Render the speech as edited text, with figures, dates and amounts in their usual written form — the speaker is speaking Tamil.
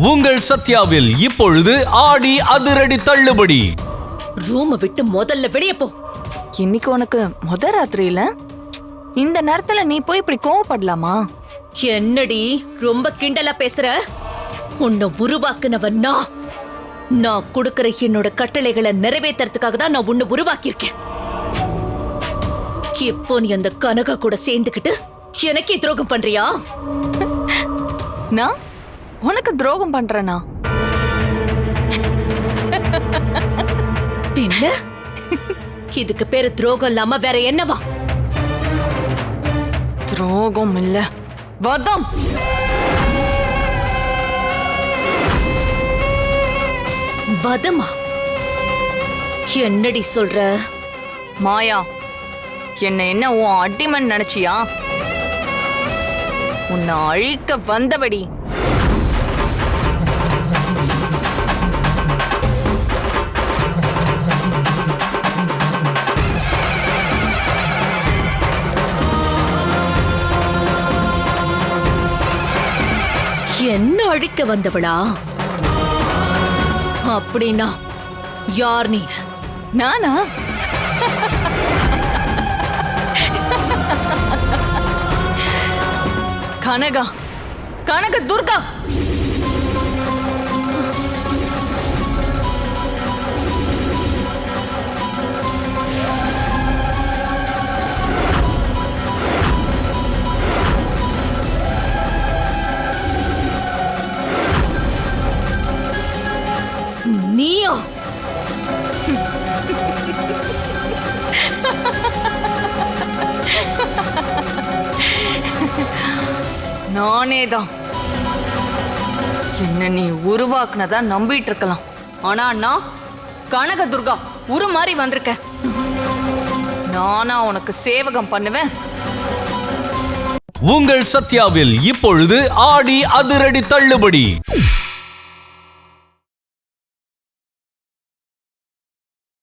உங்கள் சத்யாவில் இப்பொழுது ஆடி அதிரடி தள்ளுபடி. ரூம விட்டு முதல்ல வெளியே போ. இன்னைக்கு உனக்கு முத ராத்திரியில இந்த நேரத்துல நீ போய் இப்படி கோவப்படலாமா? என்னடி ரொம்ப கிண்டலா பேசுற? உன்னை உருவாக்குனவன் நான் கொடுக்கிற என்னோட கட்டளைகளை நிறைவேற்றுறதுக்காக தான் நான் உன்னை உருவாக்கியிருக்கேன். இப்போ நீ அந்த கனகா கூட சேர்ந்துக்கிட்டு எனக்கே துரோகம் பண்றியா? நான் உனக்கு துரோகம் பண்றேனா? பின்ன இதுக்கு பேரு துரோகம் இல்லாம வேற என்னவா? துரோகம் இல்ல, வதம். வதமா? என்னடி சொல்ற? மாயா, என்ன உன் அடிமன் நினைச்சியா? உன்னை அழிக்க வந்தபடி. என்ன அழிக்க வந்தவளா? அப்படின்னா யார் நீ? நானா? கனகா, கனக துர்கா. நீயா? நானேதான். என்ன நீ உருவாக்குனதா நம்பிட்டு இருக்கலாம். ஆனா நான் கனக துர்கா உருமாறி வந்திருக்கேன். நானா உனக்கு சேவகம் பண்ணுவேன். உங்கள் சத்யாவில் இப்பொழுது ஆடி அதிரடி தள்ளுபடி.